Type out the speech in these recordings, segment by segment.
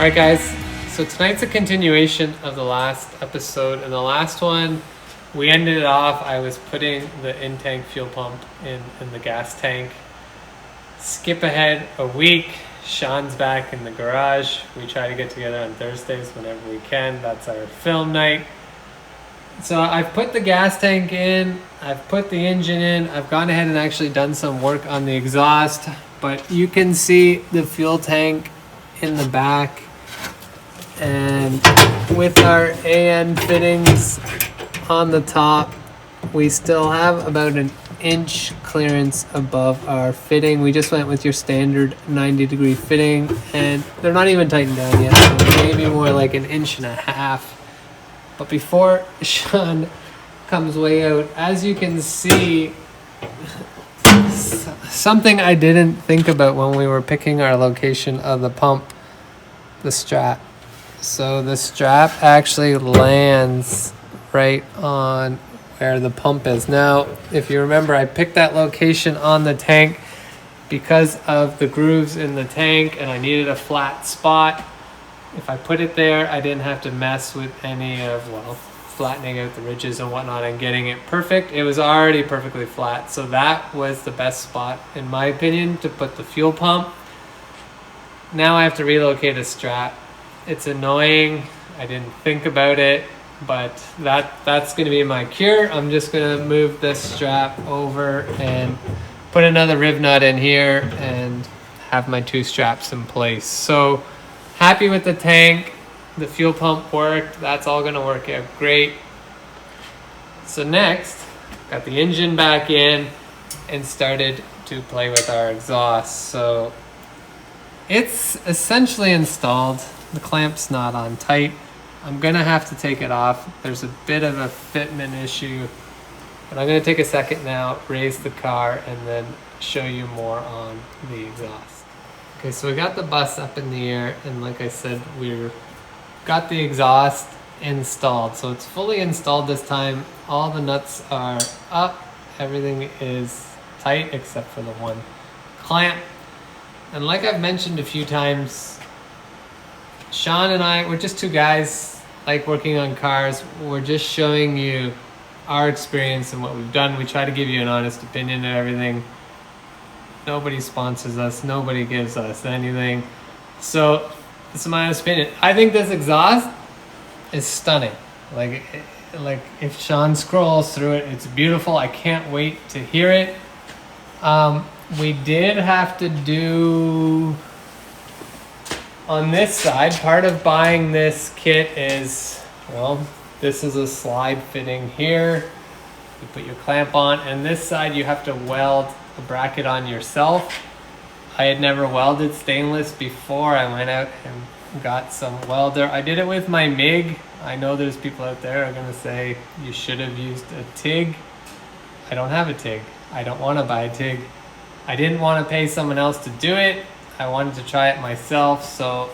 Alright guys, so tonight's a continuation of the last episode. In the last one, we ended it off, I was putting the in-tank fuel pump in the gas tank. Skip ahead a week, Shawn's back in the garage. We try to get together on Thursdays whenever we can. That's our film night. So I've put the gas tank in, I've put the engine in, I've gone ahead and actually done some work on the exhaust, but you can see the fuel tank in the back, and with our AN fittings on the top, we still have about an inch clearance above our fitting. We just went with your standard 90-degree fitting, and they're not even tightened down yet, so maybe more like an inch and a half. But before Shawn comes way out, as you can see, something I didn't think about when we were picking our location of the pump, the strap. So the strap actually lands right on where the pump is. Now, if you remember, I picked that location on the tank because of the grooves in the tank, and I needed a flat spot. If I put it there, I didn't have to mess with any of, flattening out the ridges and whatnot and getting it perfect. It was already perfectly flat. So that was the best spot, in my opinion, to put the fuel pump. Now I have to relocate a strap. It's annoying. I didn't think about it, but that's going to be my cure. I'm just going to move this strap over and put another riv nut in here and have my two straps in place. So happy with the tank. The fuel pump worked. That's all going to work out great. So next, got the engine back in and started to play with our exhaust. So it's essentially installed. The clamp's not on tight. I'm going to have to take it off. There's a bit of a fitment issue, but I'm going to take a second now, raise the car, and then show you more on the exhaust. Okay, so we got the bus up in the air, and like I said, we've got the exhaust installed. So it's fully installed this time. All the nuts are up. Everything is tight except for the one clamp. And like I've mentioned a few times, Shawn and I, we're just two guys like working on cars. We're just showing you our experience and what we've done. We try to give you an honest opinion of everything. Nobody sponsors us. Nobody gives us anything. So this is my honest opinion. I think this exhaust is stunning. Like if Shawn scrolls through it, it's beautiful. I can't wait to hear it. We did have to do on this side, part of buying this kit is, this is a slide fitting here. You put your clamp on, and this side you have to weld a bracket on yourself. I had never welded stainless before. I went out and got some welder. I did it with my MIG. I know there's people out there who are gonna say you should have used a TIG. I don't have a TIG. I don't wanna buy a TIG. I didn't wanna pay someone else to do it. I wanted to try it myself, so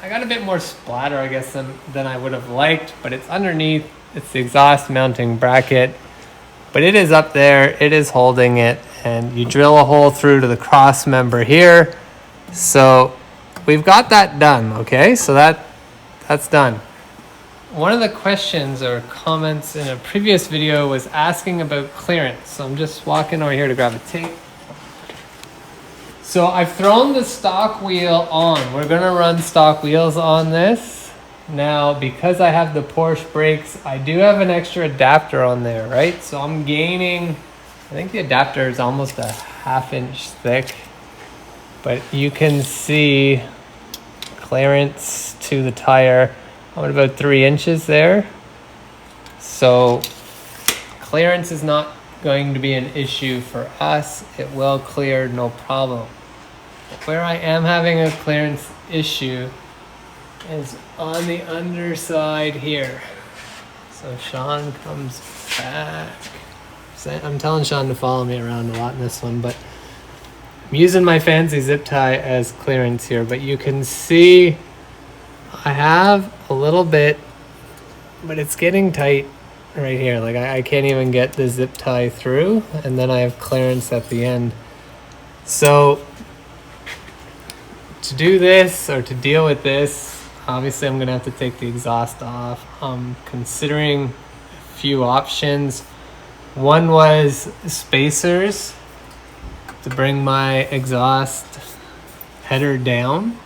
I got a bit more splatter, I guess, than I would have liked, but it's underneath. It's the exhaust mounting bracket, but it is up there. It is holding it, and you drill a hole through to the cross member here. So we've got that done, okay? So that's done. One of the questions or comments in a previous video was asking about clearance. So I'm just walking over here to grab a tape. So I've thrown the stock wheel on. We're gonna run stock wheels on this. Now, because I have the Porsche brakes, I do have an extra adapter on there, right? So I'm gaining, I think the adapter is almost a 1/2 inch thick, but you can see clearance to the tire. I'm at about 3 inches there. So clearance is not going to be an issue for us. It will clear, no problem. Where I am having a clearance issue is on the underside here. So Shawn comes back. I'm telling Shawn to follow me around a lot in this one, but I'm using my fancy zip tie as clearance here. But you can see I have a little bit, but it's getting tight right here. Like I can't even get the zip tie through, and then I have clearance at the end. So to do this, or to deal with this, Obviously I'm gonna have to take the exhaust off. I'm considering a few options. One was spacers to bring my exhaust header down,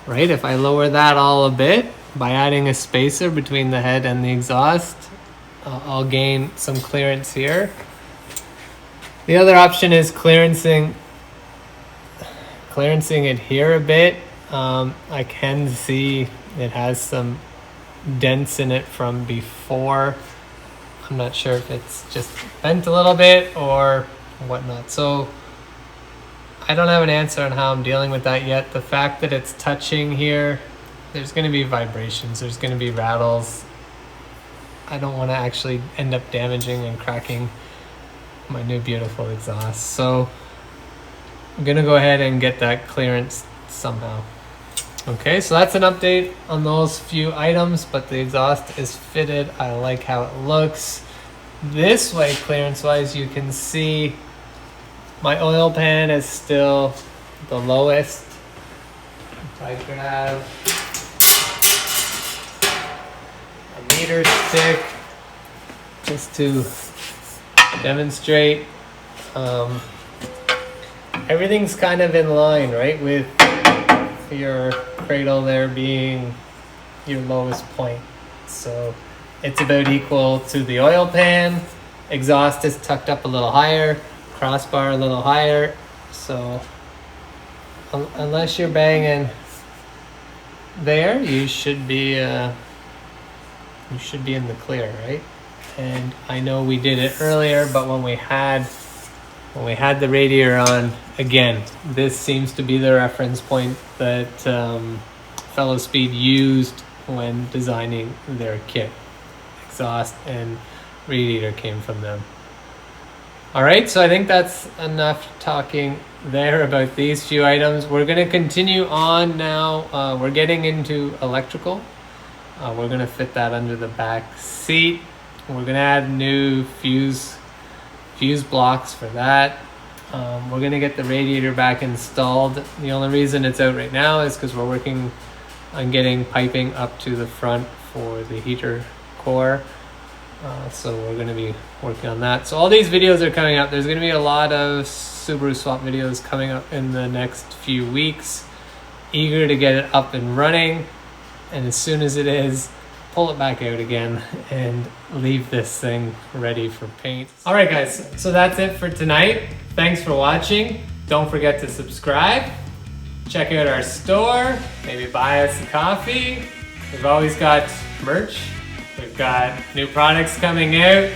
right? If I lower that all a bit by adding a spacer between the head and the exhaust, I'll gain some clearance here. The other option is clearancing it here a bit. I can see it has some dents in it from before. I'm not sure if it's just bent a little bit or whatnot. So I don't have an answer on how I'm dealing with that yet. The fact that it's touching here, there's going to be vibrations, there's going to be rattles. I don't want to actually end up damaging and cracking my new beautiful exhaust. So I'm going to go ahead and get that clearance somehow. Okay, so that's an update on those few items, but the exhaust is fitted. I like how it looks. This way, clearance-wise, you can see my oil pan is still the lowest. If I grab a meter stick just to demonstrate, everything's kind of in line, right, with your cradle there being your lowest point. So it's about equal to the oil pan. Exhaust is tucked up a little higher, crossbar a little higher. So unless you're banging there, you should be in the clear, right? And I know we did it earlier, but when we had the radiator on, again, this seems to be the reference point that Fellow Speed used when designing their kit. Exhaust and radiator came from them. All right, so I think that's enough talking there about these few items. We're going to continue on now. We're getting into electrical. We're going to fit that under the back seat. We're going to add new fuse blocks for that. We're going to get the radiator back installed. The only reason it's out right now is because we're working on getting piping up to the front for the heater core. So we're going to be working on that. So all these videos are coming up. There's going to be a lot of Subaru swap videos coming up in the next few weeks. Eager to get it up and running. And as soon as it is, pull it back out again and leave this thing ready for paint. All right, guys, so that's it for tonight. Thanks for watching. Don't forget to subscribe. Check out our store. Maybe buy us a coffee. We've always got merch. We've got new products coming out.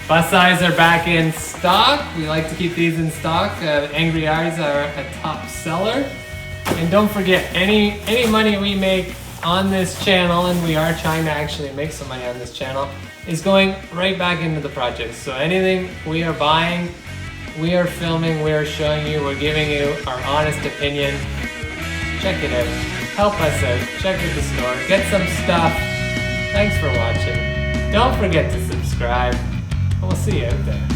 Bus eyes are back in stock. We like to keep these in stock. Angry Eyes are a top seller. And don't forget, any money we make on this channel, and we are trying to actually make some money on this channel, is going right back into the project. So anything we are buying, we are filming, we are showing you, we're giving you our honest opinion. Check it out. Help us out. Check out the store. Get some stuff. Thanks for watching. Don't forget to subscribe, and we'll see you out there.